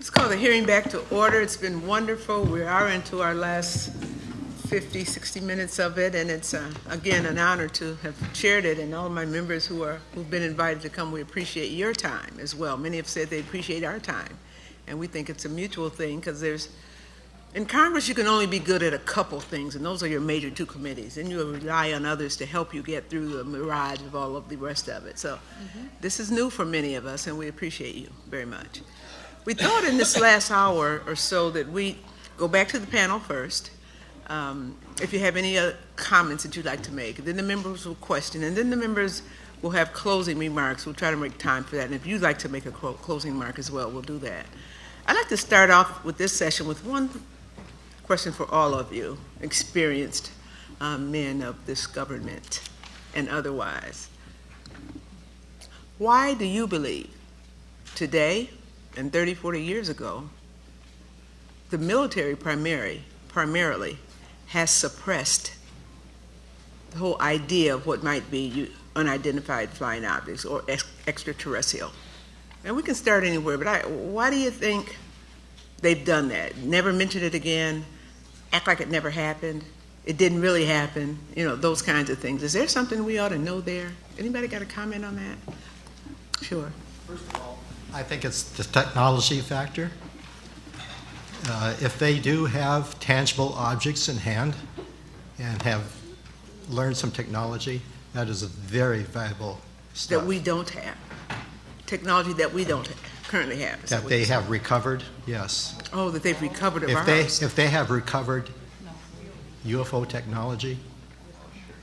Let's call the hearing back to order. It's been wonderful. We are into our last 50, 60 minutes of it, and it's, again, an honor to have chaired it, and all of my members who've been invited to come, we appreciate your time as well. Many have said they appreciate our time, and we think it's a mutual thing, because in Congress, you can only be good at a couple things, and those are your major two committees, and you rely on others to help you get through the mirage of all of the rest of it. So this is new for many of us, and we appreciate you very much. We thought in this last hour or so that we go back to the panel first. If you have any comments that you'd like to make, then the members will question, and then the members will have closing remarks. We'll try to make time for that, and if you'd like to make a closing remark as well, we'll do that. I'd like to start off with this session with one question for all of you, experienced men of this government and otherwise. Why do you believe today and 30, 40 years ago, the military primarily has suppressed the whole idea of what might be unidentified flying objects or extraterrestrial? And we can start anywhere, but why do you think they've done that? Never mentioned it again, act like it never happened, it didn't really happen, those kinds of things. Is there something we ought to know there? Anybody got a comment on that? Sure. First of all, I think it's the technology factor. If they do have tangible objects in hand and have learned some technology, that is a very valuable stuff. That we don't have. Technology that we don't currently have. That they have recovered, yes. Oh, that they've recovered of ours. If they have recovered UFO technology,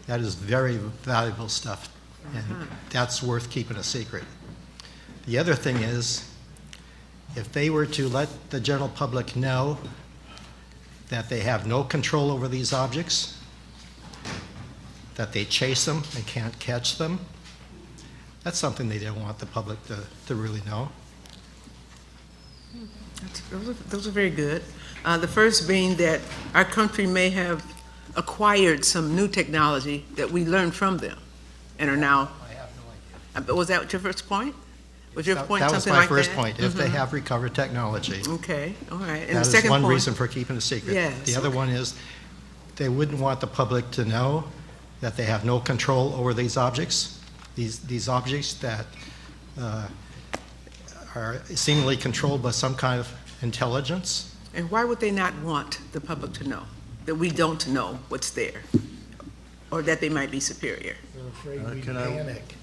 that is very valuable stuff, and that's worth keeping a secret. The other thing is, if they were to let the general public know that they have no control over these objects, that they chase them and can't catch them, that's something they don't want the public to really know. Those are very good. The first being that our country may have acquired some new technology that we learned from them and are now. I have no idea. Was that your first point? Was your point that was something my like that? first point, if they have recovered technology. Okay, all right. And That the is second one point, reason for keeping a secret. Yes, The other one is they wouldn't want the public to know that they have no control over these objects, these objects that are seemingly controlled by some kind of intelligence. And why would they not want the public to know that we don't know what's there, or that they might be superior? They're afraid we'd panic.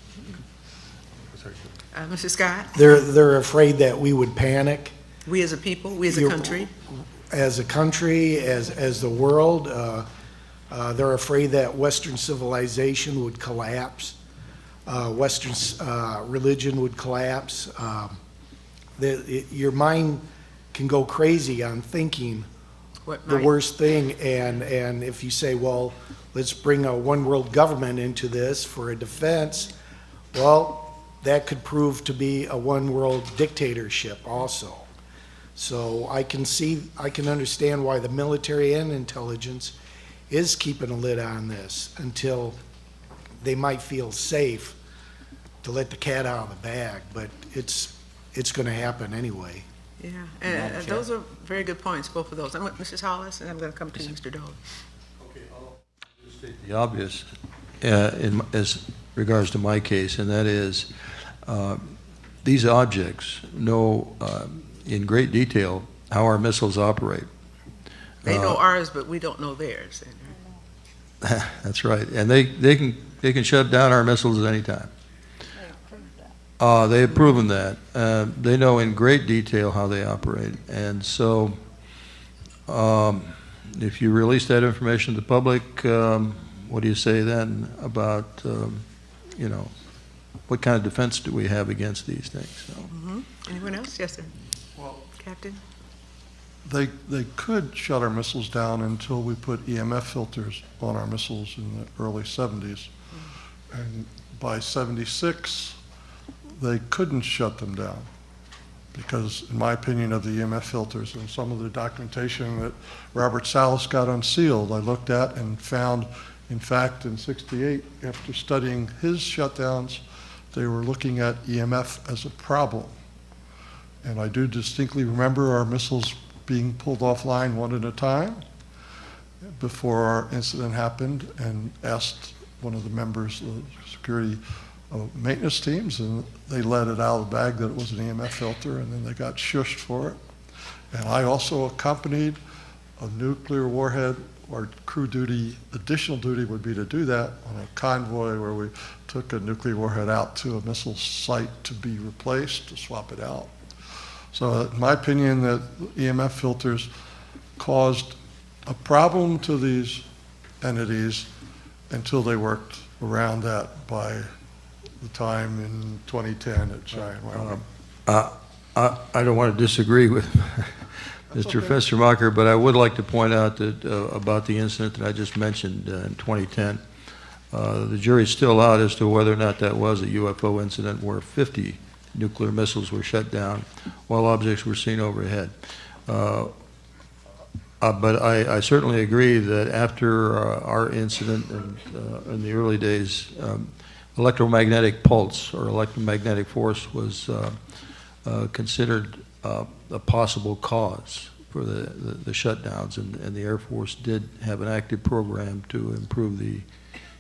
Mr. Scott? They're afraid that we would panic. We as a people, we as a country? As a country, as the world, they're afraid that Western civilization would collapse. Western religion would collapse. Your mind can go crazy on thinking the worst thing, and if you say, well, let's bring a one world government into this for a defense, well, that could prove to be a one world dictatorship also. So I can understand why the military and intelligence is keeping a lid on this until they might feel safe to let the cat out of the bag, but it's going to happen anyway. Yeah, and those are very good points, both of those. I'm with Mrs. Hollis, and I'm going to come to you, Mr. Dole. Okay, I'll state the obvious as regards to my case, and that is these objects know in great detail how our missiles operate. They know ours, but we don't know theirs. That's right, and they can shut down our missiles at any time. They have proven that. They know in great detail how they operate. And so if you release that information to the public, what do you say then about, what kind of defense do we have against these things? So. Anyone else? Yes, sir. Well, Captain? they could shut our missiles down until we put EMF filters on our missiles in the early 70s. And by 76, they couldn't shut them down because, in my opinion, of the EMF filters and some of the documentation that Robert Salas got unsealed, I looked at and found, in fact, in '68, after studying his shutdowns, they were looking at EMF as a problem. And I do distinctly remember our missiles being pulled offline one at a time before our incident happened, and asked one of the members of the security maintenance teams, and they let it out of the bag that it was an EMF filter, and then they got shushed for it. And I also accompanied a nuclear warhead. Our crew duty, additional duty would be to do that on a convoy where we took a nuclear warhead out to a missile site to be replaced, to swap it out. So in my opinion, that EMF filters caused a problem to these entities until they worked around that by the time in 2010 at Giant Wyoming. I don't want to disagree with Mr. Festermacher, but I would like to point out that about the incident that I just mentioned in 2010. The jury's still out as to whether or not that was a UFO incident where 50 nuclear missiles were shut down while objects were seen overhead. But I certainly agree that after our incident in the early days, electromagnetic pulse or electromagnetic force was considered a possible cause for the shutdowns, and the Air Force did have an active program to improve the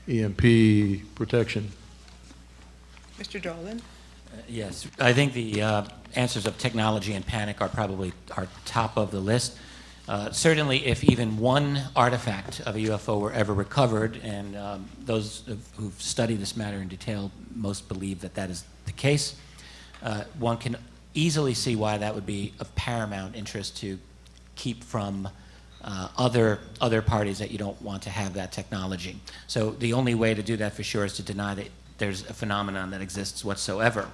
EMP protection. Mr. Dolan? Yes, I think the answers of technology and panic are probably top of the list. Certainly, if even one artifact of a UFO were ever recovered, and those who've studied this matter in detail most believe that that is the case, one can easily see why that would be of paramount interest to keep from other parties that you don't want to have that technology. So the only way to do that for sure is to deny that there's a phenomenon that exists whatsoever.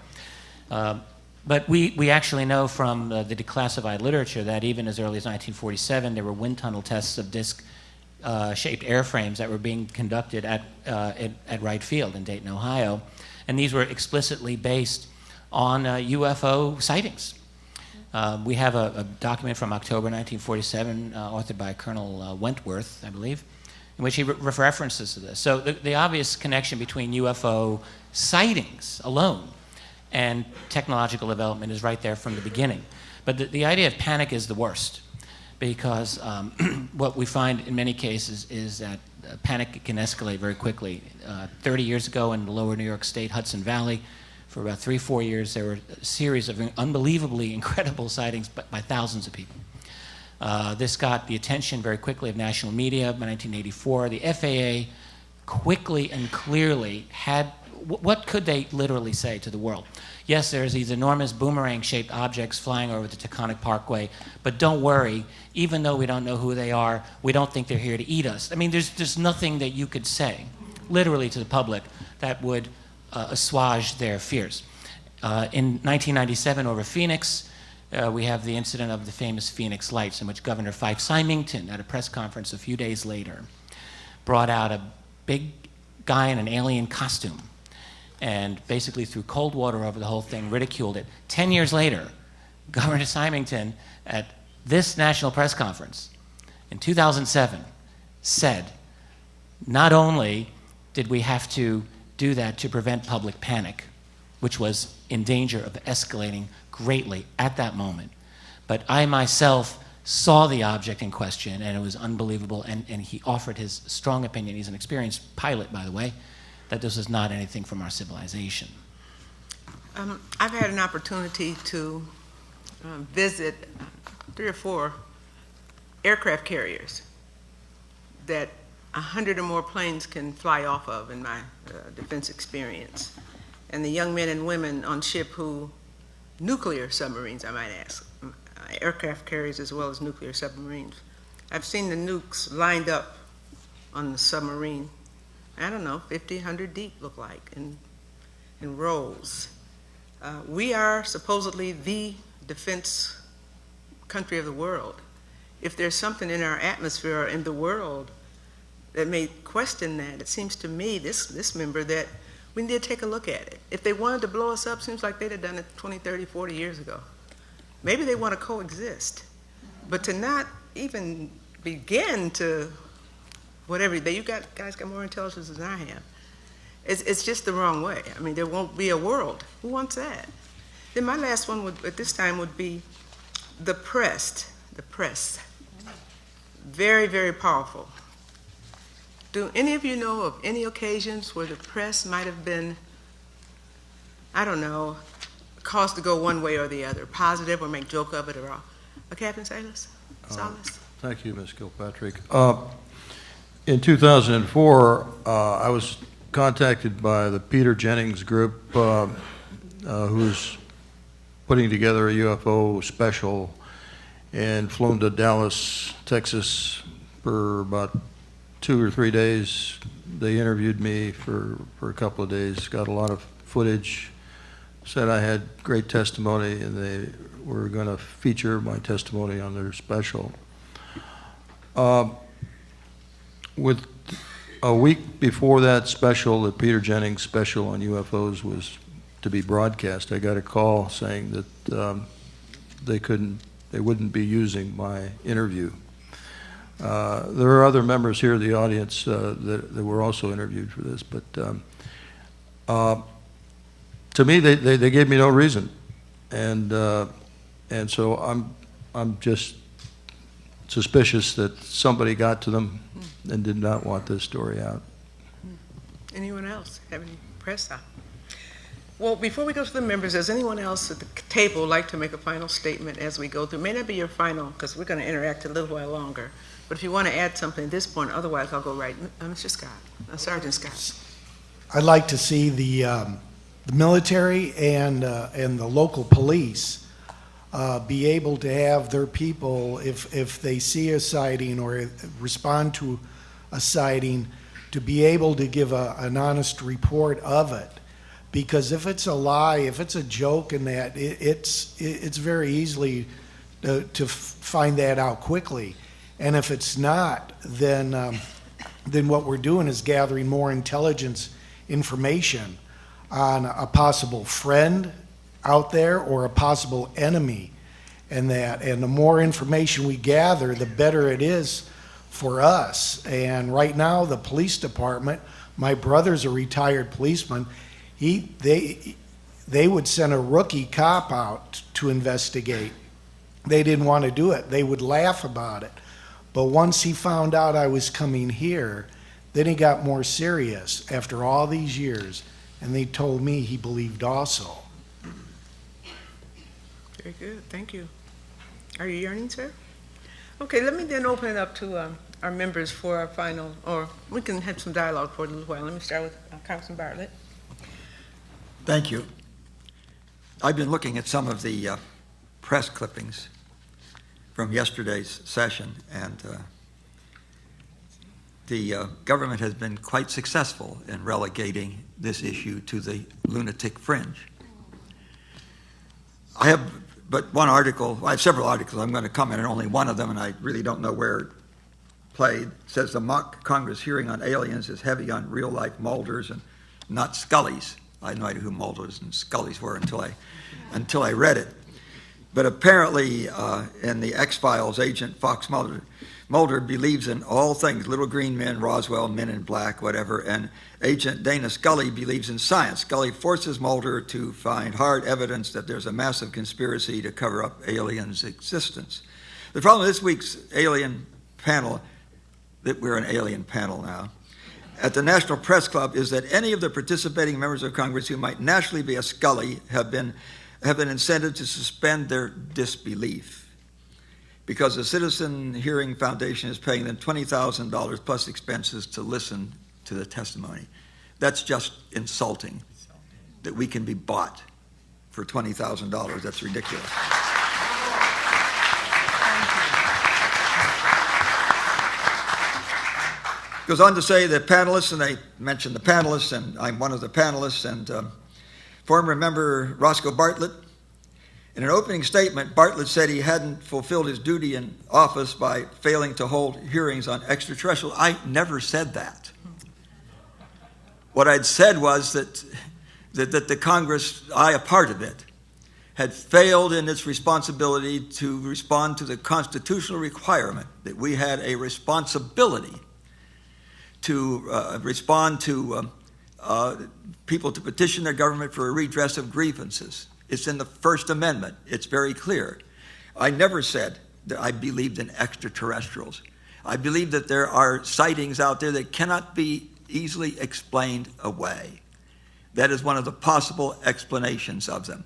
But we actually know from the declassified literature that even as early as 1947, there were wind tunnel tests of disc-shaped airframes that were being conducted at Wright Field in Dayton, Ohio. And these were explicitly based on UFO sightings. We have a document from October 1947, authored by Colonel Wentworth, I believe, in which he references to this. So the obvious connection between UFO sightings alone and technological development is right there from the beginning. But the idea of panic is the worst, because what we find in many cases is that panic can escalate very quickly. 30 years ago in the lower New York State, Hudson Valley, for about 3-4 years, there were a series of unbelievably incredible sightings by thousands of people. This got the attention very quickly of national media. By 1984, the FAA quickly and clearly had, what could they literally say to the world? Yes, there's these enormous boomerang-shaped objects flying over the Taconic Parkway, but don't worry, even though we don't know who they are, we don't think they're here to eat us. I mean, there's nothing that you could say, literally to the public, that would assuage their fears. In 1997, over Phoenix, we have the incident of the famous Phoenix Lights, in which Governor Fife Symington, at a press conference a few days later, brought out a big guy in an alien costume and basically threw cold water over the whole thing, ridiculed it. 10 years later, Governor Symington, at this national press conference in 2007, said, not only did we have to do that to prevent public panic, which was in danger of escalating greatly at that moment, but I myself saw the object in question, and it was unbelievable, and he offered his strong opinion, he's an experienced pilot, by the way, that this was not anything from our civilization. I've had an opportunity to visit 3 or 4 aircraft carriers that 100 or more planes can fly off of in my defense experience. And the young men and women on ship who, nuclear submarines, I might ask, aircraft carriers as well as nuclear submarines. I've seen the nukes lined up on the submarine, I don't know, 50, 100 deep look like, in rows. We are supposedly the defense country of the world. If there's something in our atmosphere or in the world that may question that, it seems to me, this member, that we need to take a look at it. If they wanted to blow us up, seems like they'd have done it 20, 30, 40 years ago. Maybe they want to coexist. But to not even begin to, whatever, you guys got more intelligence than I have. It's just the wrong way. I mean, there won't be a world. Who wants that? Then my last one would, at this time, would be the press. The press. Very, very powerful. Do any of you know of any occasions where the press might have been, I don't know, caused to go one way or the other, positive or make joke of it or all? Captain Salas? Thank you, Ms. Kilpatrick. In 2004, I was contacted by the Peter Jennings group, who's putting together a UFO special, and flown to Dallas, Texas for about 2 or 3 days. They interviewed me for a couple of days, got a lot of footage, said I had great testimony, and they were going to feature my testimony on their special. With a week before that special, the Peter Jennings special on UFOs was to be broadcast, I got a call saying that they wouldn't be using my interview. There are other members here of the audience that were also interviewed for this, but to me, they gave me no reason, and so I'm just suspicious that somebody got to them and did not want this story out. Anyone else have any press out? Well, before we go to the members, does anyone else at the table like to make a final statement as we go through? It may not be your final, because we're going to interact a little while longer. But if you want to add something at this point, otherwise I'll go right. Mr. Scott, Sergeant Scott. I'd like to see the military and the local police be able to have their people, if they see a sighting or respond to a sighting, to be able to give an honest report of it. Because if it's a lie, if it's a joke, and that it's very easily to find that out quickly. And if it's not, then what we're doing is gathering more intelligence information on a possible friend out there or a possible enemy, and the more information we gather, the better it is for us. And right now, the police department, my brother's a retired policeman. They would send a rookie cop out to investigate. They didn't want to do it. They would laugh about it. But once he found out I was coming here, then he got more serious after all these years, and they told me he believed also. Very good, thank you. Are you yearning, sir? Okay, let me then open it up to our members for our final, or we can have some dialogue for a little while. Let me start with Congressman Bartlett. Thank you. I've been looking at some of the press clippings from yesterday's session, and the government has been quite successful in relegating this issue to the lunatic fringe. I have but one article, I have several articles, I'm going to comment on only one of them, and I really don't know where it played. It says the mock Congress hearing on aliens is heavy on real-life Mulders and not Scullys. I had no idea who Mulders and Scullys were until I read it. But apparently, in the X-Files, Agent Fox Mulder believes in all things, little green men, Roswell, men in black, whatever, and Agent Dana Scully believes in science. Scully forces Mulder to find hard evidence that there's a massive conspiracy to cover up aliens' existence. The problem with this week's alien panel, that we're an alien panel now, at the National Press Club, is that any of the participating members of Congress who might naturally be a Scully have been incented to suspend their disbelief because the Citizen Hearing Foundation is paying them $20,000 plus expenses to listen to the testimony. That's just insulting that we can be bought for $20,000. That's ridiculous. Goes on to say the panelists, and they mentioned the panelists, and I'm one of the panelists, and former member Roscoe Bartlett. In an opening statement, Bartlett said he hadn't fulfilled his duty in office by failing to hold hearings on extraterrestrial. I never said that. What I'd said was that the Congress, a part of it, had failed in its responsibility to respond to the constitutional requirement that we had a responsibility to respond to people to petition their government for a redress of grievances It's in the First Amendment. It's very clear. I never said that I believed in extraterrestrials. I believe that there are sightings out there that cannot be easily explained away. That is one of the possible explanations of them.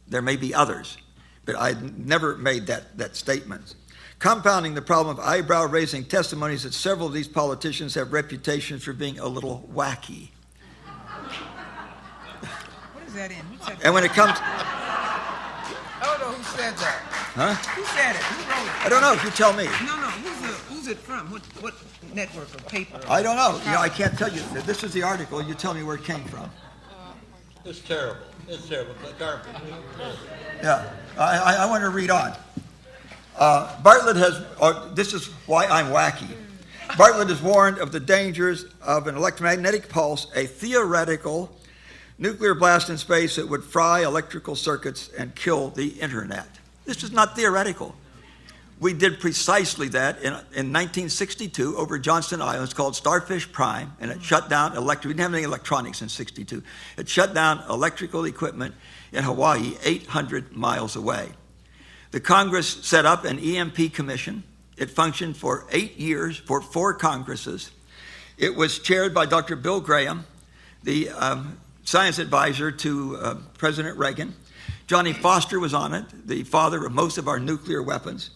There may be others, but I never made that statement. Compounding the problem of eyebrow-raising testimonies that several of these politicians have reputations for being a little wacky. What is that in? What's that? And when it comes... I don't know who said that. Huh? Who said it? Who wrote it? I don't know. You tell me. No. Who's it from? What network or paper? I don't know. You know, I can't tell you. This is the article. You tell me where it came from. It's terrible. It's terrible. Yeah. I want to read on. Bartlett has... this is why I'm wacky. Bartlett is warned of the dangers of an electromagnetic pulse, a theoretical nuclear blast in space that would fry electrical circuits and kill the internet. This is not theoretical. We did precisely that in 1962 over Johnston Island. It's called Starfish Prime, and it shut down we didn't have any electronics in 62. It shut down electrical equipment in Hawaii 800 miles away. The Congress set up an EMP commission. It functioned for 8 years, for 4 Congresses. It was chaired by Dr. Bill Graham, the science advisor to President Reagan. Johnny Foster was on it, the father of most of our nuclear weapons.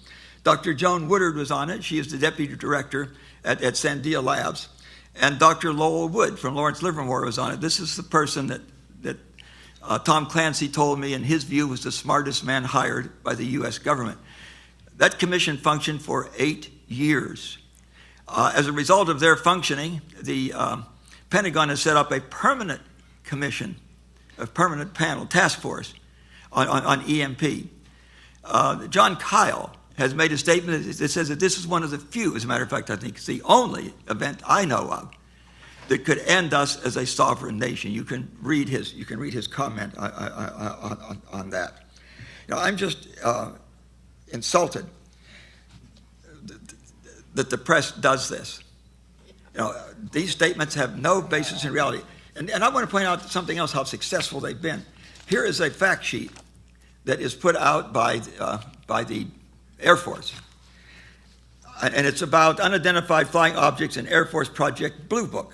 Dr. Joan Woodard was on it. She is the deputy director at Sandia Labs. And Dr. Lowell Wood from Lawrence Livermore was on it. This is the person that Tom Clancy told me, in his view, was the smartest man hired by the U.S. government. That commission functioned for 8 years. As a result of their functioning, the Pentagon has set up a permanent commission, a permanent panel, task force on EMP. John Kyle has made a statement that says that this is one of the few, as a matter of fact, I think it's the only event I know of that could end us as a sovereign nation. You can read his comment on that. You know, I'm just insulted that the press does this. You know, these statements have no basis in reality. And I want to point out something else, how successful they've been. Here is a fact sheet that is put out by the Air Force. And it's about unidentified flying objects in Air Force Project Blue Book.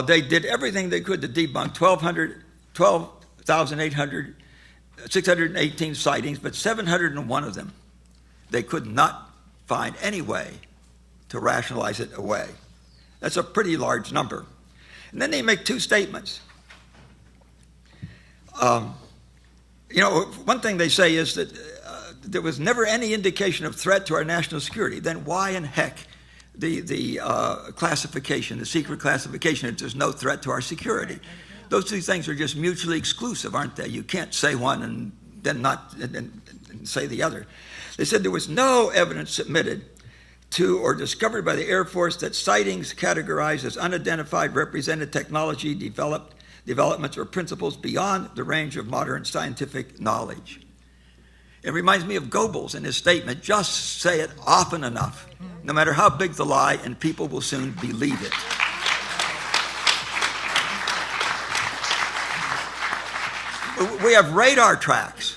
They did everything they could to debunk 618 sightings, but 701 of them, they could not find any way to rationalize it away. That's a pretty large number. And then they make 2 statements. You know, one thing they say is that there was never any indication of threat to our national security. Then why in heck the classification, the secret classification, if there's no threat to our security? Those 2 things are just mutually exclusive, aren't they? You can't say one and then not and say the other. They said there was no evidence submitted to or discovered by the Air Force that sightings categorized as unidentified represented technology developments or principles beyond the range of modern scientific knowledge. It reminds me of Goebbels in his statement, just say it often enough, no matter how big the lie, and people will soon believe it. We have radar tracks.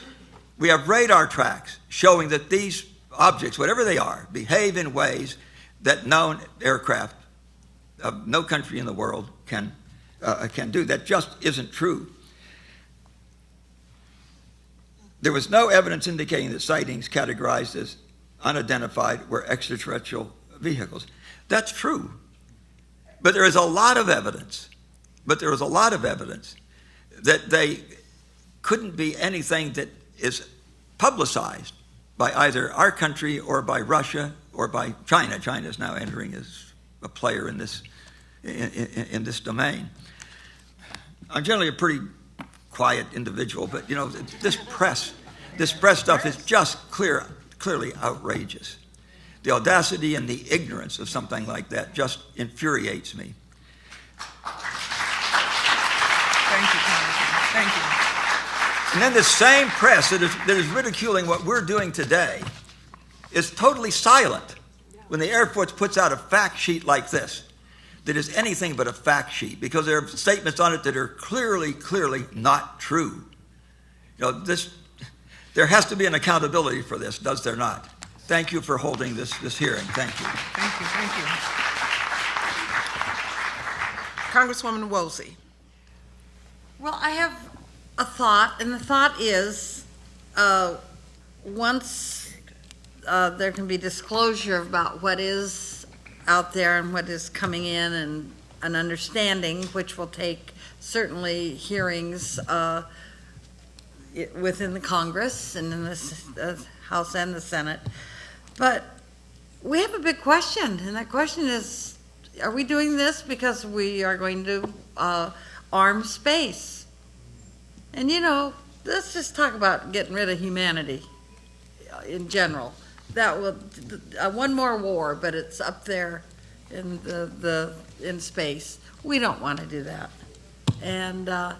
We have radar tracks showing that these objects, whatever they are, behave in ways that known aircraft of no country in the world can do. That just isn't true. There was no evidence indicating that sightings categorized as unidentified were extraterrestrial vehicles. That's true. But there is a lot of evidence. That they couldn't be anything that is publicized by either our country or by Russia or by China. China is now entering as a player in this domain. I'm generally a pretty quiet individual, but you know, this press stuff is just clearly outrageous. The audacity and the ignorance of something like that just infuriates me. Thank you, Congressman. Thank you. And then the same press that is ridiculing what we're doing today is totally silent when the Air Force puts out a fact sheet like this. that is anything but a fact sheet, because there are statements on it that are clearly not true. You know, there has to be an accountability for this, does there not? Thank you for holding this hearing. Thank you. Thank you, thank you. Congresswoman Woolsey. Well, I have a thought, and the thought is, once there can be disclosure about what is out there and what is coming in, and an understanding, which will take certainly hearings within the Congress and in the House and the Senate. But we have a big question, and that question is, are we doing this because we are going to arm space? And you know, let's just talk about getting rid of humanity in general. That will one more war, but it's up there in in space. We don't want to do that, and I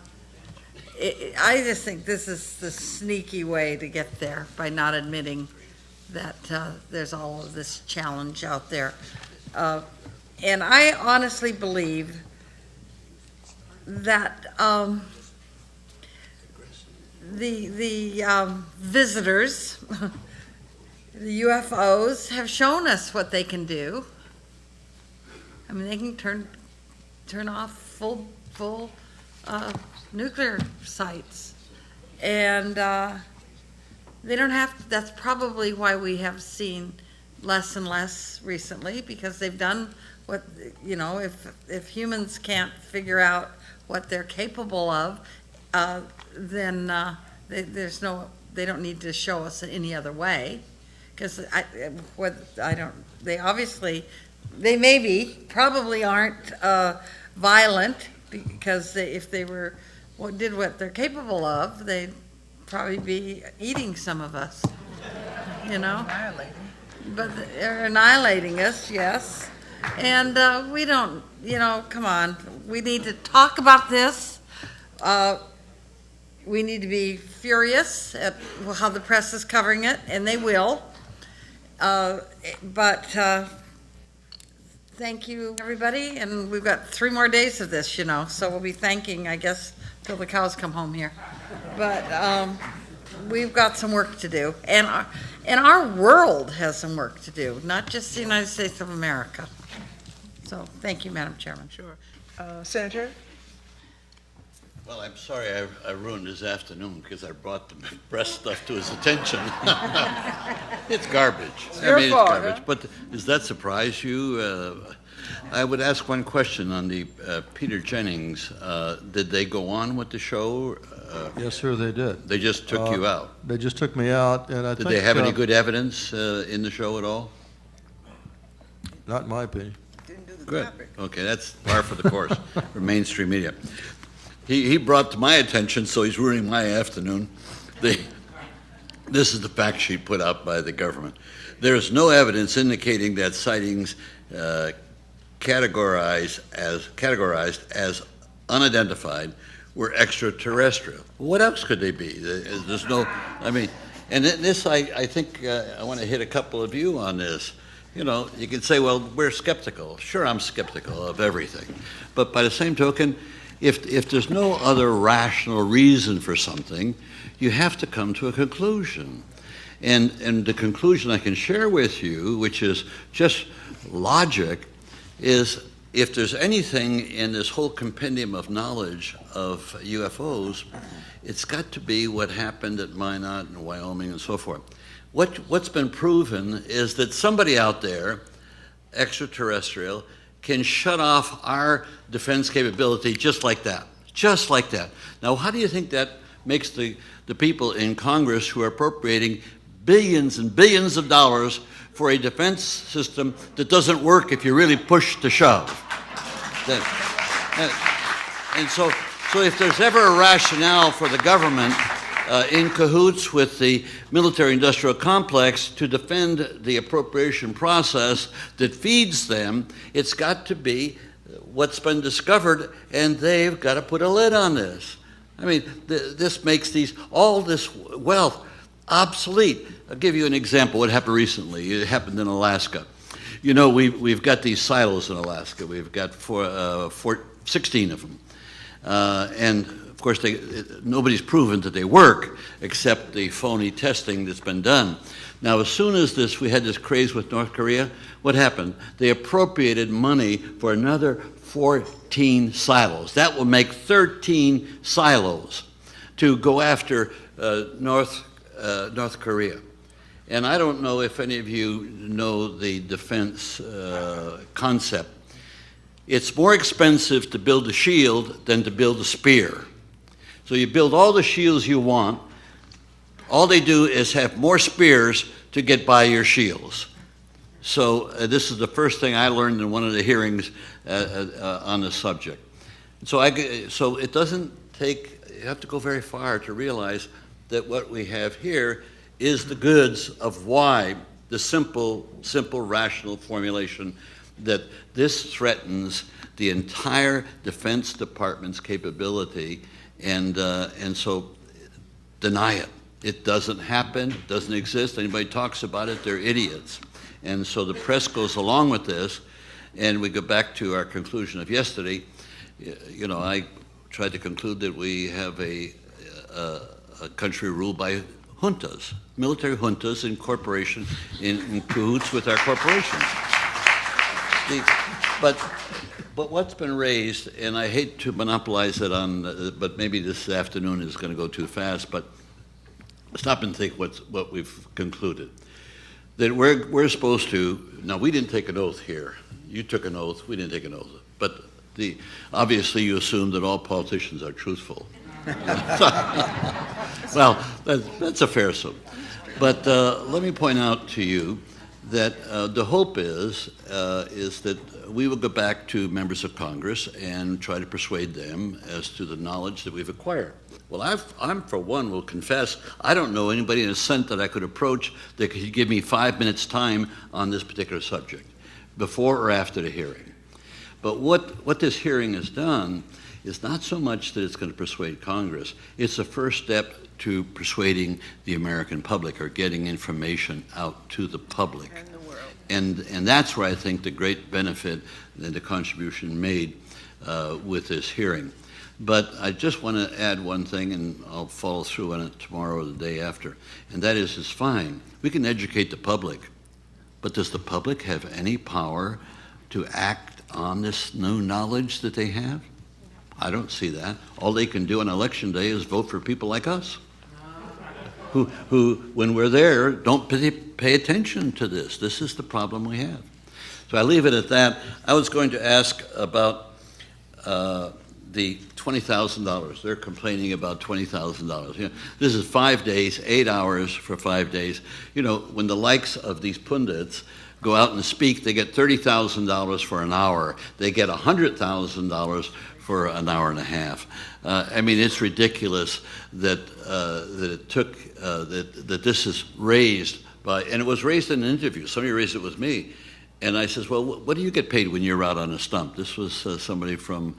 just think this is the sneaky way to get there by not admitting that there's all of this challenge out there. And I honestly believe that the visitors, the UFOs, have shown us what they can do. I mean, they can turn off full nuclear sites, and they don't have. That's probably why we have seen less and less recently, because they've done what, you know, if humans can't figure out what they're capable of, then they don't need to show us any other way, because they probably aren't violent, because if they did what they're capable of, they'd probably be eating some of us, you know. But they're annihilating us, yes. And we don't, you know, come on. We need to talk about this. We need to be furious at how the press is covering it, and they will. But thank you, everybody. And we've got 3 more days of this, you know, so we'll be thanking, I guess, till the cows come home here. But we've got some work to do. And our world has some work to do, not just the United States of America. So thank you, Madam Chairman. Sure. Senator? Well, I'm sorry I ruined his afternoon because I brought the breast stuff to his attention. It's garbage. Your fault, it's garbage. huh? But does that surprise you? I would ask one question on the Peter Jennings. Did they go on with the show? Yes, sir, they did. They just took you out. They just took me out, and I Did think... they have any good evidence in the show at all? Not in my opinion. Didn't do the Good. topic. Okay, that's par for the course for mainstream media. He brought to my attention, so he's ruining my afternoon. This is the fact sheet put out by the government. There is no evidence indicating that sightings categorized as unidentified were extraterrestrial. What else could they be? There's no, I mean, and this, I think, I want to hit a couple of you on this. You know, you can say, well, we're skeptical. Sure, I'm skeptical of everything. But by the same token, if there's no other rational reason for something, you have to come to a conclusion. And the conclusion I can share with you, which is just logic, is if there's anything in this whole compendium of knowledge of UFOs, it's got to be what happened at Minot and Wyoming and so forth. What's been proven is that somebody out there, extraterrestrial, can shut off our defense capability just like that. Just like that. Now, how do you think that makes the people in Congress who are appropriating billions and billions of dollars for a defense system that doesn't work if you really push to shove? And so if there's ever a rationale for the government in cahoots with the military-industrial complex to defend the appropriation process that feeds them, it's got to be what's been discovered, and they've got to put a lid on this. I mean, this makes all this wealth obsolete. I'll give you an example. What happened recently? It happened in Alaska. You know, we've got these silos in Alaska. We've got 16 of them. And, of course, nobody's proven that they work except the phony testing that's been done. Now, as soon as we had this craze with North Korea, what happened? They appropriated money for another 14 silos. That will make 13 silos to go after North Korea. And I don't know if any of you know the defense concept. It's more expensive to build a shield than to build a spear. So you build all the shields you want. All they do is have more spears to get by your shields. So this is the first thing I learned in one of the hearings on the subject. So it doesn't take, you have to go very far to realize that what we have here is the goods of why the simple, rational formulation that this threatens the entire Defense Department's capability, and so deny it. It doesn't happen, it doesn't exist. Anybody talks about it, they're idiots. And so the press goes along with this, and we go back to our conclusion of yesterday. You know, I tried to conclude that we have a country ruled by juntas, military juntas in corporation, in cahoots with our corporations. But what's been raised, and I hate to monopolize it on, but maybe this afternoon is going to go too fast, but stop and think what we've concluded. That we're supposed to, now we didn't take an oath here. You took an oath, we didn't take an oath. But obviously you assume that all politicians are truthful. Well, that's a fair assumption. But let me point out to you that the hope is that we will go back to members of Congress and try to persuade them as to the knowledge that we've acquired. Well, I'm for one, will confess, I don't know anybody in the Senate that I could approach that could give me 5 minutes' time on this particular subject, before or after the hearing. But what this hearing has done is not so much that it's going to persuade Congress, it's the first step to persuading the American public, or getting information out to the public. And the world. And that's where I think the great benefit and the contribution made with this hearing. But I just want to add one thing, and I'll follow through on it tomorrow or the day after, and that is, it's fine. We can educate the public, but does the public have any power to act on this new knowledge that they have? I don't see that. All they can do on election day is vote for people like us, who when we're there, don't pay attention to this. This is the problem we have. So I leave it at that. I was going to ask about the $20,000. They're complaining about $20,000. You know, this is 5 days, 8 hours for 5 days. You know, when the likes of these pundits go out and speak, they get $30,000 for an hour. They get $100,000 for an hour and a half. I mean, it's ridiculous that it took that this is raised by, and it was raised in an interview. Somebody raised it with me. And I says, well, what do you get paid when you're out on a stump? This was somebody from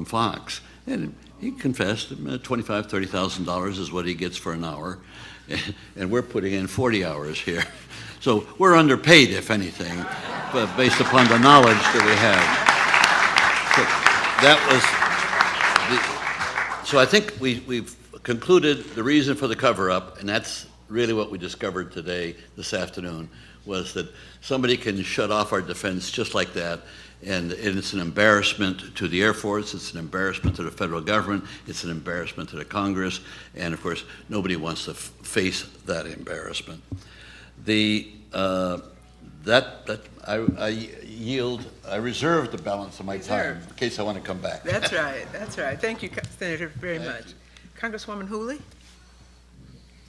Fox. And he confessed, $25,000, $30,000 is what he gets for an hour. And we're putting in 40 hours here. So we're underpaid, if anything, but based upon the knowledge that we have. So I think we've concluded the reason for the cover-up, and that's really what we discovered today, this afternoon, was that somebody can shut off our defense just like that, and it's an embarrassment to the Air Force, it's an embarrassment to the federal government, it's an embarrassment to the Congress, and of course, nobody wants to face that embarrassment. I reserve the balance of my time in case I want to come back. That's right, that's right. Thank you, Senator, very much. Congresswoman Hooley?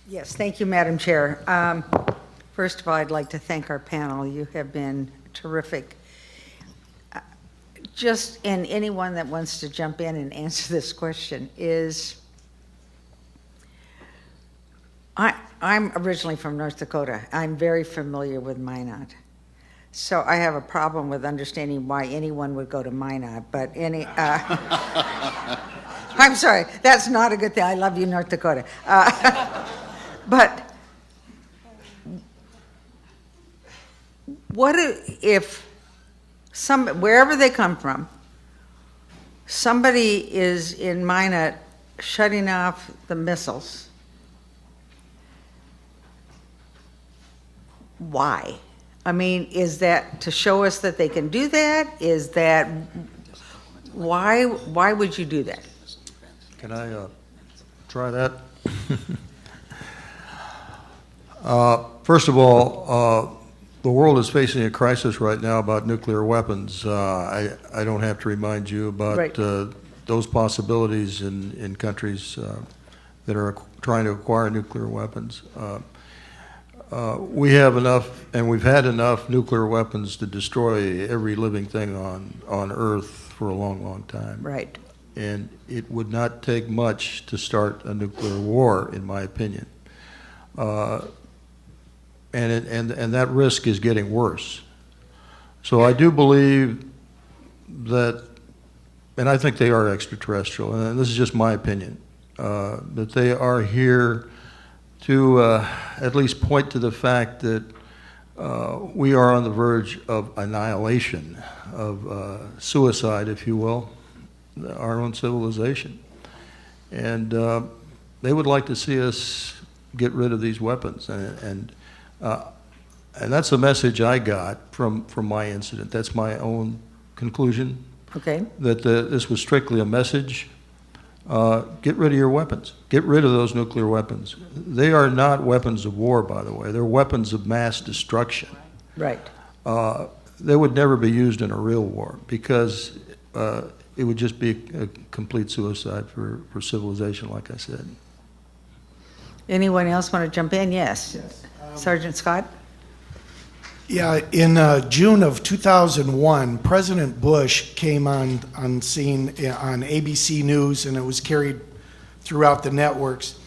Yes, thank you, Madam Chair. First of all, I'd like to thank our panel. You have been terrific. And anyone that wants to jump in and answer this question is, I'm originally from North Dakota. I'm very familiar with Minot. So I have a problem with understanding why anyone would go to Minot, but I'm sorry, that's not a good thing. I love you, North Dakota. But what if wherever they come from, somebody is in Minot shutting off the missiles? Why? I mean, is that to show us that they can do that? Is that, why would you do that? Can I try that? First of all, the world is facing a crisis right now about nuclear weapons. I don't have to remind you about Right. Those possibilities in countries that are trying to acquire nuclear weapons. We have enough, and we've had enough nuclear weapons to destroy every living thing on Earth for a long, long time. Right. And it would not take much to start a nuclear war, in my opinion. And that risk is getting worse. So I do believe that, and I think they are extraterrestrial, and this is just my opinion, that they are here to at least point to the fact that we are on the verge of annihilation, of suicide, if you will, our own civilization. And they would like to see us get rid of these weapons. And that's the message I got from my incident. That's my own conclusion, Okay. that this was strictly a message. Get rid of your weapons. Get rid of those nuclear weapons. They are not weapons of war, by the way. They're weapons of mass destruction. Right. They would never be used in a real war because it would just be a complete suicide for civilization, like I said. Anyone else want to jump in? Yes. Sergeant Scott? Yeah, in June of 2001, President Bush came on scene on ABC News, and it was carried throughout the networks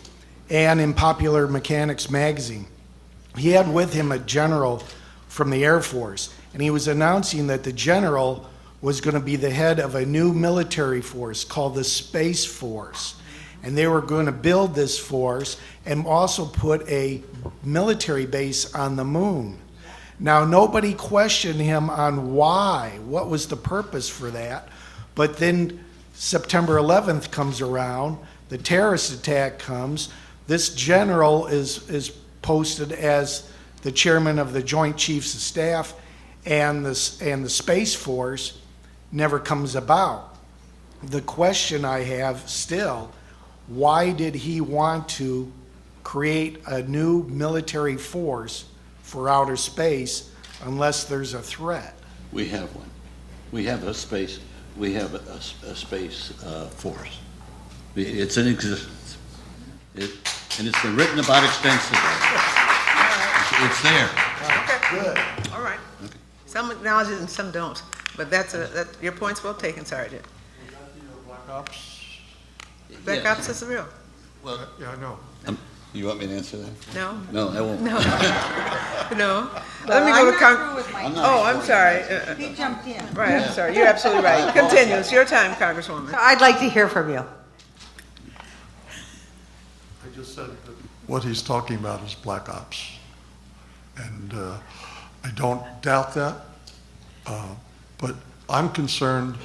and in Popular Mechanics magazine. He had with him a general from the Air Force, and he was announcing that the general was going to be the head of a new military force called the Space Force. And they were going to build this force and also put a military base on the moon. Now, nobody questioned him on why, what was the purpose for that. But then September 11th comes around, the terrorist attack comes, this general is posted as the chairman of the Joint Chiefs of Staff, and the Space Force never comes about. The question I have still, why did he want to create a new military force for outer space unless there's a threat? We have one. We have a space force. It's in existence. And it's been written about extensively. It's there. Okay. Good. All right. Some acknowledge it and some don't, but your point's well taken, Sergeant. Black Ops? Black Ops is real. Well, Yeah, I know. you want me to answer that? No? No, I won't. No. No. Let me go to I'm sorry. He jumped in. Right, I'm sorry. You're absolutely right. Continue. It's your time, Congresswoman. I'd like to hear from you. I just said that what he's talking about is Black Ops. And I don't doubt that. But I'm concerned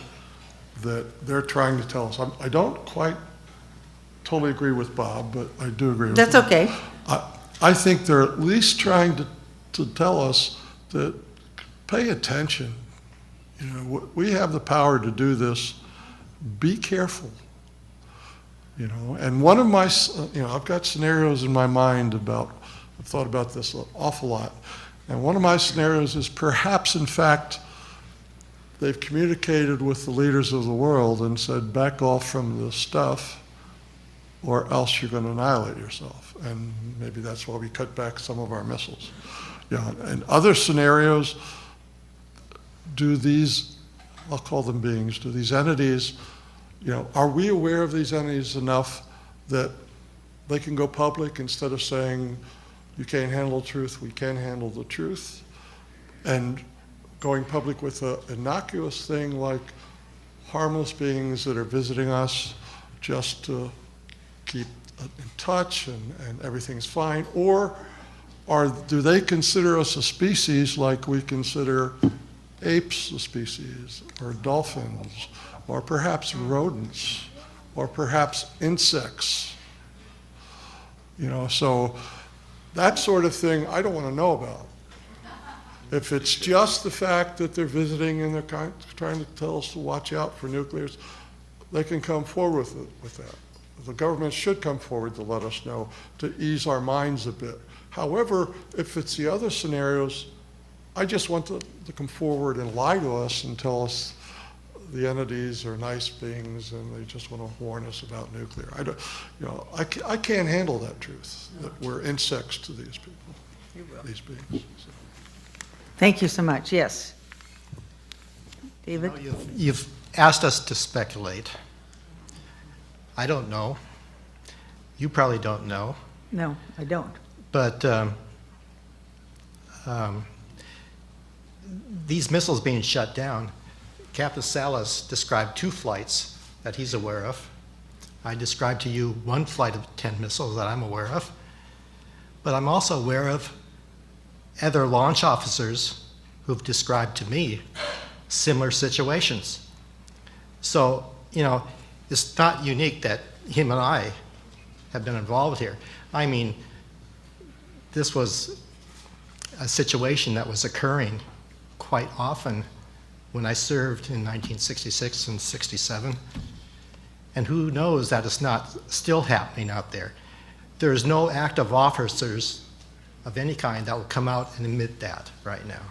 that they're trying to tell us. I don't quite totally agree with Bob, but I do agree with That's him. okay. I think they're at least trying to tell us that pay attention. You know, we have the power to do this. Be careful. You know, and one of my, I've got scenarios in my mind I've thought about this an awful lot. And one of my scenarios is perhaps, in fact, they've communicated with the leaders of the world and said, back off from this stuff, or else you're going to annihilate yourself. And maybe that's why we cut back some of our missiles. In other scenarios, do these, I'll call them beings, do these entities, are we aware of these entities enough that they can go public instead of saying, you can't handle the truth, we can handle the truth? And going public with an innocuous thing like harmless beings that are visiting us just to keep in touch and everything's fine? Or do they consider us a species like we consider apes a species, or dolphins, or perhaps rodents, or perhaps insects? So that sort of thing I don't want to know about. If it's just the fact that they're visiting and they're trying to tell us to watch out for nuclears, they can come forward with that. The government should come forward to let us know, to ease our minds a bit. However, if it's the other scenarios, I just want them to come forward and lie to us and tell us the entities are nice beings and they just want to warn us about nuclear. I can't handle that truth, that we're insects to these people, these beings. So. Thank you so much. Yes. David? You've asked us to speculate. I don't know. You probably don't know. No, I don't. But these missiles being shut down, Captain Salas described 2 flights that he's aware of. I described to you 1 flight of 10 missiles that I'm aware of. But I'm also aware of other launch officers who've described to me similar situations. So, it's not unique that him and I have been involved here. I mean, this was a situation that was occurring quite often when I served in 1966 and 67. And who knows that it's not still happening out there. There's no active officers of any kind that will come out and admit that right now.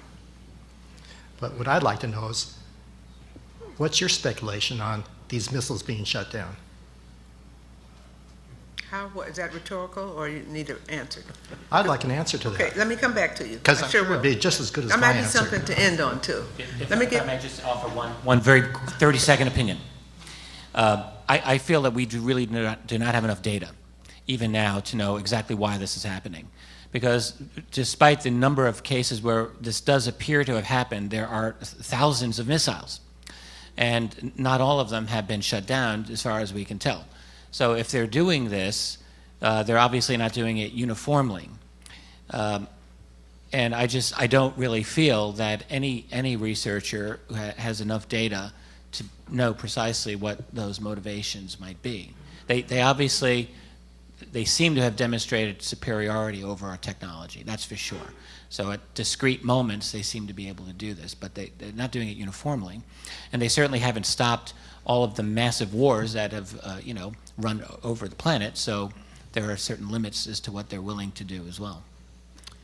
But what I'd like to know is, what's your speculation on these missiles being shut down? Is that rhetorical, or you need an answer? I'd like an answer to that. Okay, let me come back to you. Because I sure it would will. be just as good as That my might be answer. something to end on, too. If Let me I may just offer one very 30-second opinion. I feel that we really do not have enough data, even now, to know exactly why this is happening. Because despite the number of cases where this does appear to have happened, there are thousands of missiles. And not all of them have been shut down, as far as we can tell. So if they're doing this, they're obviously not doing it uniformly. And I don't really feel that any researcher has enough data to know precisely what those motivations might be. They obviously, they seem to have demonstrated superiority over our technology, that's for sure. So at discrete moments, they seem to be able to do this, but they're not doing it uniformly. And they certainly haven't stopped all of the massive wars that have, run over the planet. So there are certain limits as to what they're willing to do as well.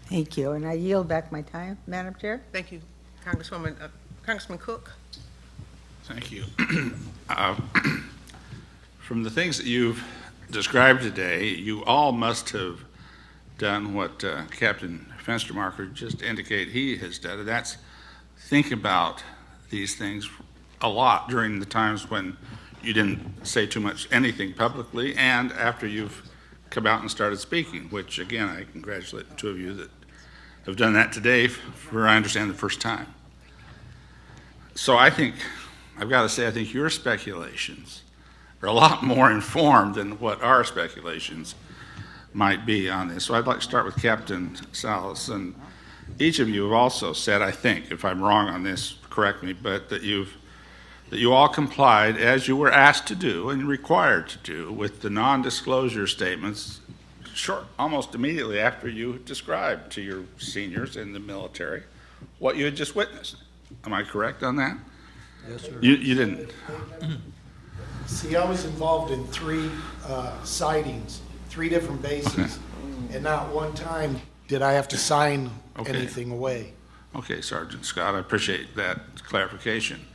Thank you. And I yield back my time, Madam Chair. Thank you, Congresswoman. Congressman Cook? Thank you. From the things that you've described today, you all must have done what Captain Fenstermacher just indicated he has done, and that's think about these things a lot during the times when you didn't say too much anything publicly, and after you've come out and started speaking, which again I congratulate the 2 of you that have done that today for, I understand, the first time. So I think, I've got to say, I think your speculations are a lot more informed than what our speculations might be on this. So I'd like to start with Captain Salas, and each of you have also said, I think, if I'm wrong on this, correct me, but that you all complied as you were asked to do and required to do with the non-disclosure statements almost immediately after you described to your seniors in the military what you had just witnessed. Am I correct on that? Yes, sir. You didn't. See, I was involved in 3 sightings, 3 different bases, and not one time did I have to sign anything away. Okay, Sergeant Scott, I appreciate that clarification.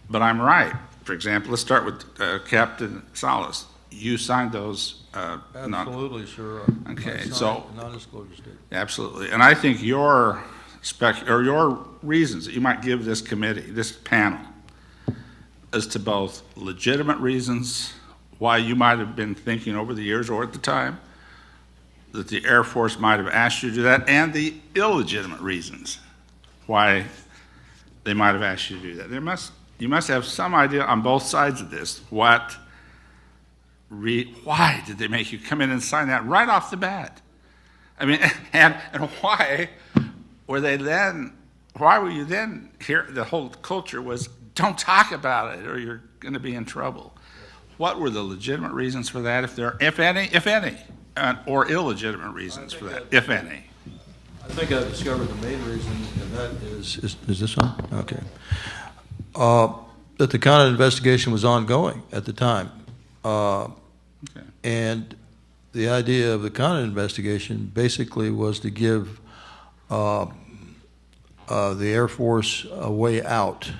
But I'm right. For example, let's start with Captain Salas. You signed those. Absolutely, sir. Okay, so non-disclosure statement. Absolutely, and I think your reasons that you might give this committee, this panel, as to both legitimate reasons why you might have been thinking over the years or at the time that the Air Force might have asked you to do that, and the illegitimate reasons why they might have asked you to do that. You must have some idea on both sides of this. Why did they make you come in and sign that right off the bat? I mean, and why were they then, why were you then here, the whole culture was, don't talk about it or you're going to be in trouble. What were the legitimate reasons for that, if any, or illegitimate reasons for that, if any? I think I discovered the main reason, and that is this on? Okay. That the Conant investigation was ongoing at the time. Okay. And the idea of the Conant investigation basically was to give the Air Force a way out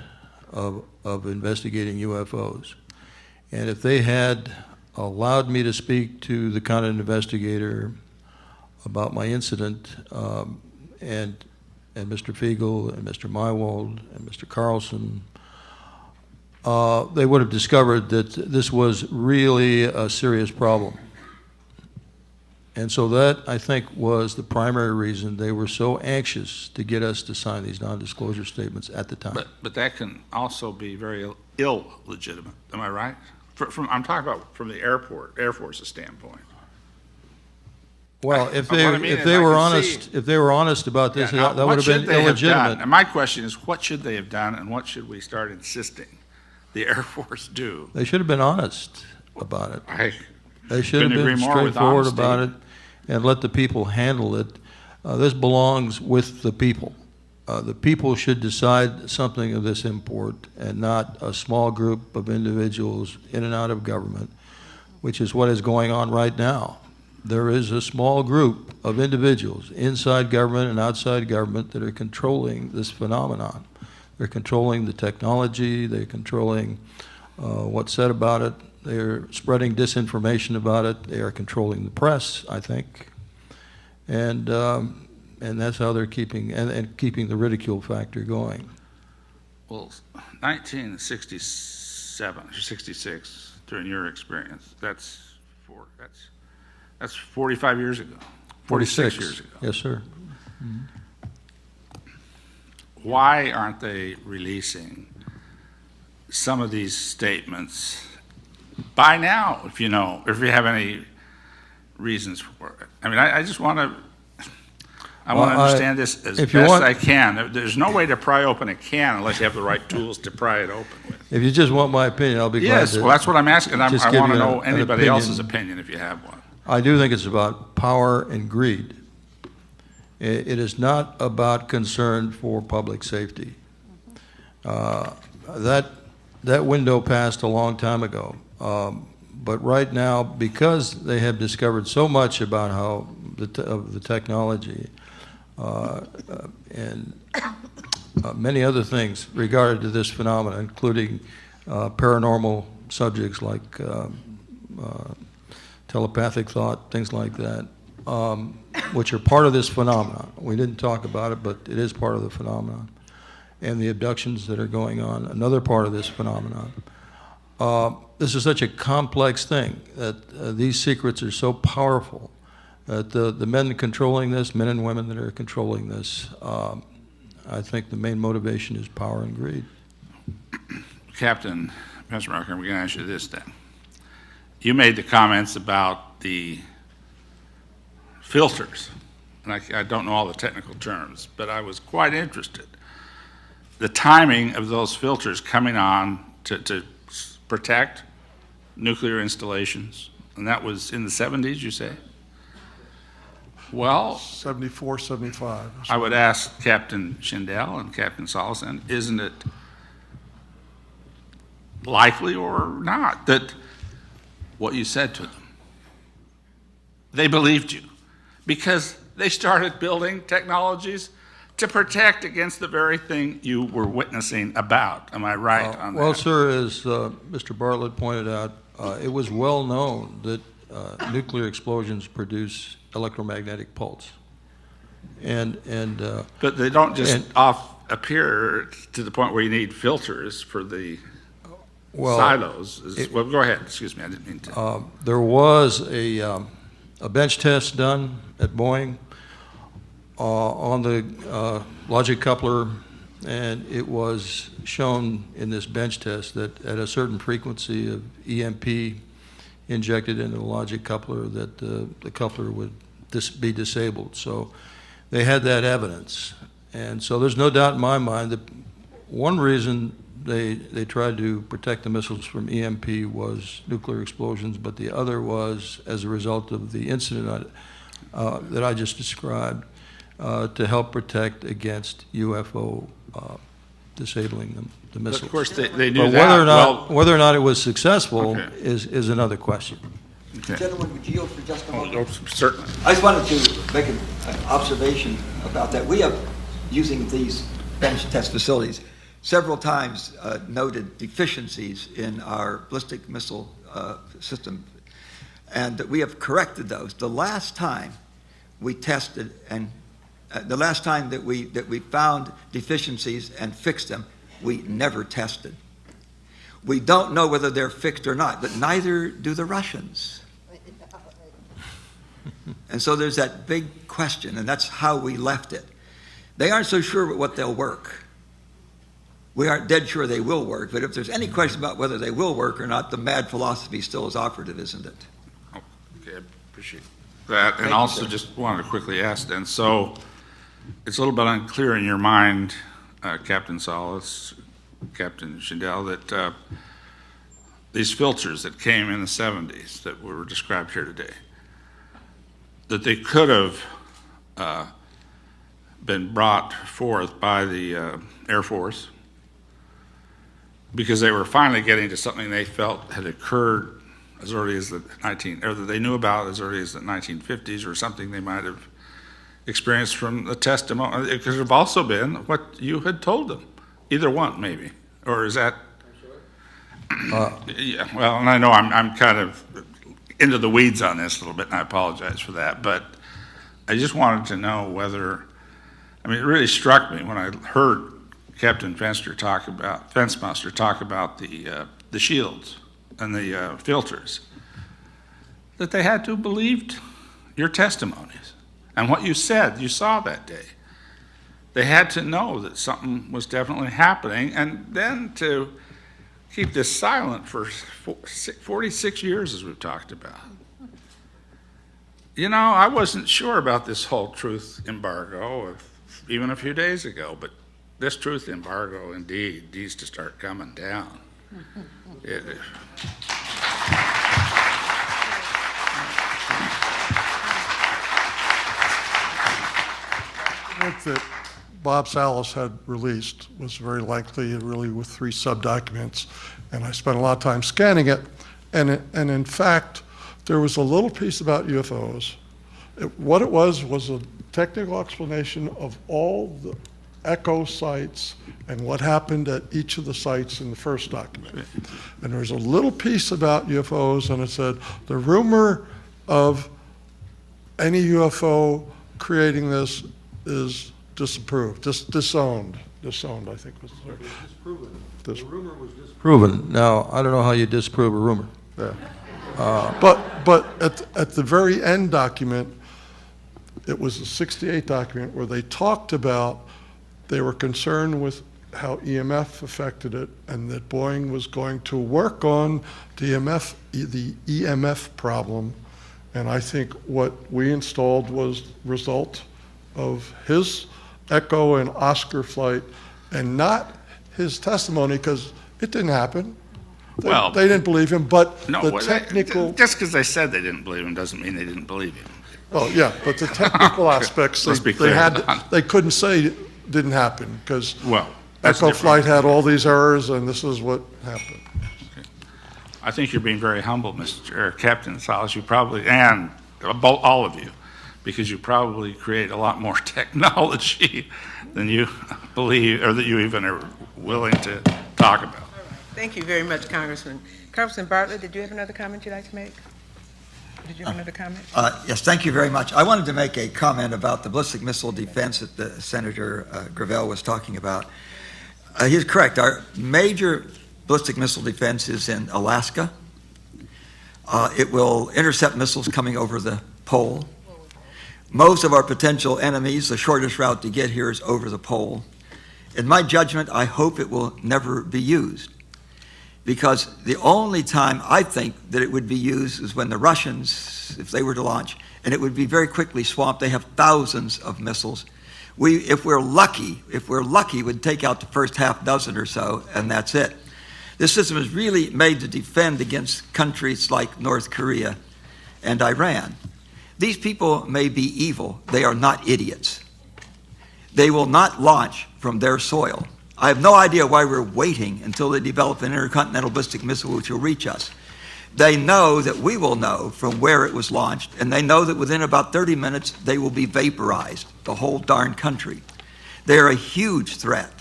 of investigating UFOs. And if they had allowed me to speak to the Conant investigator about my incident, and Mr. Fiegel and Mr. Mywald and Mr. Carlson, they would have discovered that this was really a serious problem. And so that, I think, was the primary reason they were so anxious to get us to sign these non-disclosure statements at the time. But that can also be very illegitimate, am I right? I'm talking about from the Air Force's standpoint. Well, if they were honest about this, Yeah, now, that would have been illegitimate. And my question is, what should they have done, and what should we start insisting the Air Force do? They should have been honest about it. They should have couldn't agree been more with straightforward honesty. about it and let the people handle it. This belongs with the people. The people should decide something of this import and not a small group of individuals in and out of government, which is what is going on right now. There is a small group of individuals inside government and outside government that are controlling this phenomenon. They're controlling the technology, they're controlling what's said about it, they're spreading disinformation about it, they are controlling the press, I think. And that's how they're keeping the ridicule factor going. Well, 1967 or 66, during your experience, that's 45 years ago. 46 years ago. Yes, sir. Mm-hmm. Why aren't they releasing some of these statements by now, if you have any reasons for it? I mean, I just want to, I want to understand this as best I can. There's no way to pry open a can unless you have the right tools to pry it open with. If you just want my opinion, I'll be glad to. Yes, well, that's what I'm asking. I just give want to you know an anybody opinion. else's opinion if you have one. I do think it's about power and greed. It is not about concern for public safety. That window passed a long time ago. But right now, because they have discovered so much about how the technology and many other things regarded to this phenomenon, including paranormal subjects like telepathic thought, things like that, which are part of this phenomenon. We didn't talk about it, but it is part of the phenomenon. And the abductions that are going on, another part of this phenomenon. This is such a complex thing that these secrets are so powerful that the men controlling this, men and women that are controlling this, I think the main motivation is power and greed. Captain Fenstermacher, we're going to ask you this then. You made the comments about the filters, and I don't know all the technical terms, but I was quite interested. The timing of those filters coming on to protect nuclear installations, and that was in the 70s, you say? Well, 74, 75. I would ask Captain Schindel and Captain Solison, isn't it likely or not that what you said to them, they believed you because they started building technologies to protect against the very thing you were witnessing about. Am I right on that? Well, sir, as Mr. Bartlett pointed out, it was well known that nuclear explosions produce electromagnetic pulse. But they don't just appear to the point where you need filters for the silos. Well, go ahead. Excuse me, I didn't mean to. There was a bench test done at Boeing on the logic coupler, and it was shown in this bench test that at a certain frequency of EMP injected into the logic coupler that the coupler would be disabled. So they had that evidence. And so there's no doubt in my mind that one reason they tried to protect the missiles from EMP was nuclear explosions, but the other was as a result of the incident that I just described, to help protect against UFO disabling the missiles. But of course, they knew But that. whether or not it was successful Okay. is another question. Okay. Gentlemen, would you yield for just a moment? Oh, certainly. I just wanted to make an observation about that. We have, using these bench test facilities, several times noted deficiencies in our ballistic missile system, and we have corrected those. The last time we tested and the last time that we found deficiencies and fixed them, we never tested. We don't know whether they're fixed or not, but neither do the Russians. And so there's that big question, and that's how we left it. They aren't so sure what they'll work. We aren't dead sure they will work, but if there's any question about whether they will work or not, the mad philosophy still is operative, isn't it? Okay, I appreciate that. And also just wanted to quickly ask then, so it's a little bit unclear in your mind, Captain Salas, Captain Schindel, that these filters that came in the 70s that were described here today, that they could have been brought forth by the Air Force because they were finally getting to something they felt had occurred as early as or that they knew about as early as the 1950s, or something they might have experienced from the testimony. It could have also been what you had told them. Either one, maybe. Or is that? Yeah, well, and I know I'm kind of into the weeds on this a little bit, and I apologize for that, but I just wanted to know whether, I mean, it really struck me when I heard Captain Fenster talk about the shields and the filters, that they had to have believed your testimonies and what you said you saw that day. They had to know that something was definitely happening, and then to keep this silent for 46 years, as we've talked about. You know, I wasn't sure about this whole truth embargo even a few days ago, but this truth embargo indeed needs to start coming down. What that Bob Salas had released was very lengthy, really with 3 sub-documents, and I spent a lot of time scanning it, and in fact, there was a little piece about UFOs. What it was a technical explanation of all the echo sites and what happened at each of the sites in the first document. And there was a little piece about UFOs, and it said, the rumor of any UFO creating this is disapproved, disowned, I think was the word. Disproven. The rumor was disproven. Now, I don't know how you disprove a rumor. Yeah. But at the very end document, it was a 68 document where they talked about they were concerned with how EMF affected it, and that Boeing was going to work on the EMF problem. And I think what we installed was result of his Echo and Oscar flight, and not his testimony, because it didn't happen. They didn't believe him, but No, the technical... just because they said they didn't believe him doesn't mean they didn't believe him. Oh, yeah, but the technical aspects, Let's be clear on that. they couldn't say didn't happen, because that's Echo different. flight had all these errors, and this is what happened. I think you're being very humble, Captain Salas. You probably, and all of you, because you probably create a lot more technology than you believe, or that you even are willing to talk about. Thank you very much, Congressman. Congressman Bartlett, did you have another comment you'd like to make? Did you have another comment? Yes, thank you very much. I wanted to make a comment about the ballistic missile defense that the Senator Gravel was talking about. He's correct. Our major ballistic missile defense is in Alaska. It will intercept missiles coming over the pole. Most of our potential enemies, the shortest route to get here is over the pole. In my judgment, I hope it will never be used. because the only time I think that it would be used is when the Russians, if they were to launch, and it would be very quickly swamped. They have thousands of missiles. If we're lucky, we'd take out the first half dozen or so, and that's it. This system is really made to defend against countries like North Korea and Iran. These people may be evil. They are not idiots. They will not launch from their soil. I have no idea why we're waiting until they develop an intercontinental ballistic missile which will reach us. They know that we will know from where it was launched, and they know that within about 30 minutes they will be vaporized, the whole darn country. They're a huge threat.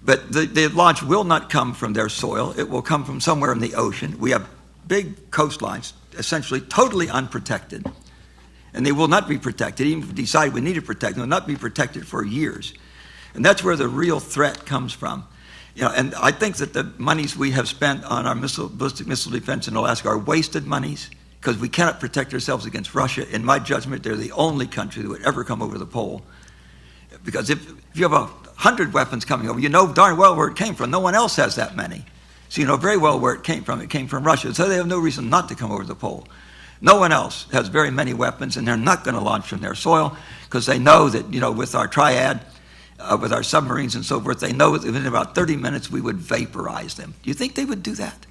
But the launch will not come from their soil. It will come from somewhere in the ocean. We have big coastlines, essentially totally unprotected. And they will not be protected. Even if we decide we need to protect them, they'll not be protected for years. And that's where the real threat comes from. And I think that the monies we have spent on our ballistic missile defense in Alaska are wasted monies, because we cannot protect ourselves against Russia. In my judgment, they're the only country that would ever come over the pole. Because if you have 100 weapons coming over, you know darn well where it came from. No one else has that many. So you know very well where it came from. It came from Russia. So they have no reason not to come over the pole. No one else has very many weapons, and they're not going to launch from their soil, because they know that, with our triad, with our submarines and so forth, they know that within about 30 minutes we would vaporize them. Do you think they would do that?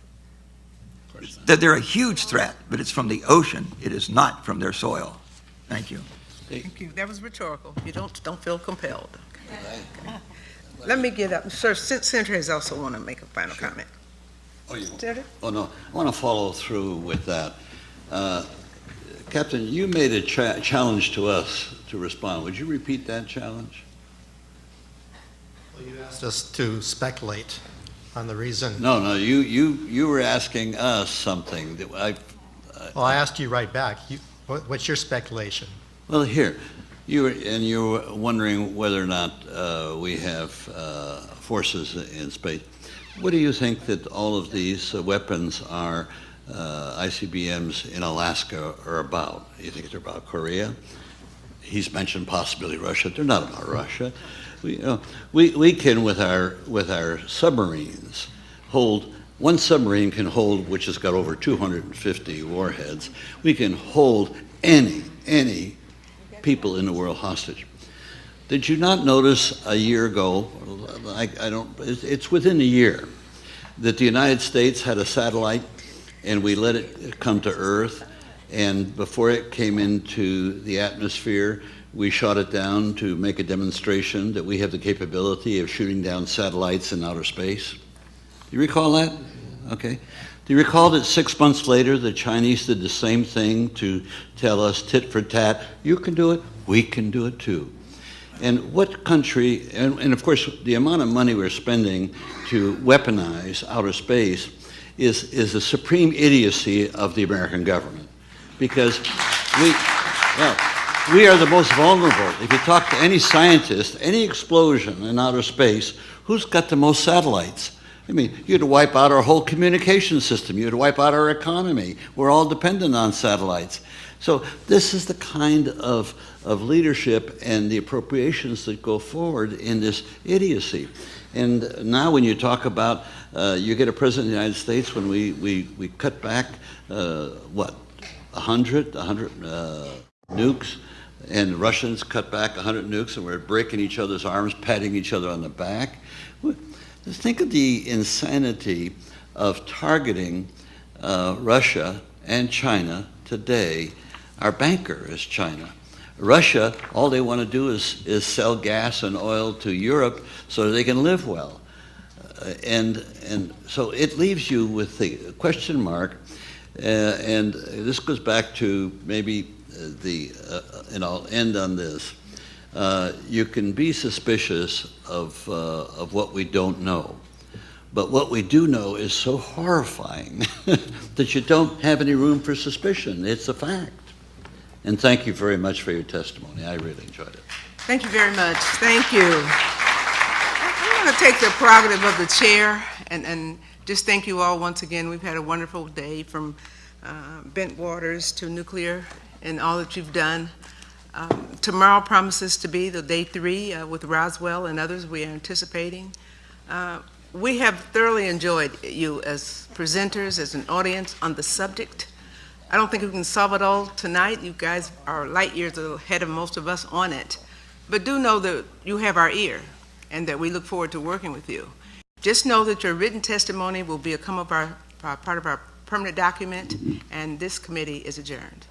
That they're a huge threat, but it's from the ocean. It is not from their soil. Thank you. Thank you. That was rhetorical. You don't feel compelled. Okay. Let me get up. Sir, Senator has also want to make a final comment. Oh, you? Senator? Oh, no. I want to follow through with that. Captain, you made a challenge to us to respond. Would you repeat that challenge? Well, you asked us to speculate on the reason. No. You were asking us something that Well, I asked you right back. What's your speculation? Well, here, you were wondering whether or not we have forces in space. What do you think that all of these weapons are, ICBMs in Alaska, are about? You think they're about Korea? He's mentioned possibly Russia. They're not about Russia. We can, with our submarines, one submarine can hold, which has got over 250 warheads. We can hold any people in the world hostage. Did you not notice a year ago, it's within a year, that the United States had a satellite and we let it come to Earth, and before it came into the atmosphere, we shot it down to make a demonstration that we have the capability of shooting down satellites in outer space? Do you recall that? Okay. Do you recall that 6 months later, the Chinese did the same thing to tell us tit for tat, you can do it, we can do it too. And what country, and of course, the amount of money we're spending to weaponize outer space is the supreme idiocy of the American government. Because we are the most vulnerable. If you talk to any scientist, any explosion in outer space, who's got the most satellites? I mean, you had to wipe out our whole communication system. You had to wipe out our economy. We're all dependent on satellites. So this is the kind of leadership and the appropriations that go forward in this idiocy. And now when you talk about, you get a president of the United States when we cut back, 100 nukes, and the Russians cut back 100 nukes, and we're breaking each other's arms, patting each other on the back. Just think of the insanity of targeting Russia and China today. Our banker is China. Russia, all they want to do is sell gas and oil to Europe so they can live well. And so it leaves you with the question mark, and this goes back to maybe and I'll end on this. You can be suspicious of what we don't know. But what we do know is so horrifying that you don't have any room for suspicion. It's a fact. And thank you very much for your testimony. I really enjoyed it. Thank you very much. Thank you. I'm going to take the prerogative of the chair and just thank you all once again. We've had a wonderful day, from bent waters to nuclear and all that you've done. Tomorrow promises to be the day 3 with Roswell and others we are anticipating. we have thoroughly enjoyed you as presenters, as an audience on the subject. I don't think we can solve it all tonight. You guys are light years ahead of most of us on it. But do know that you have our ear and that we look forward to working with you. Just know that your written testimony will become part of our permanent document, and this committee is adjourned.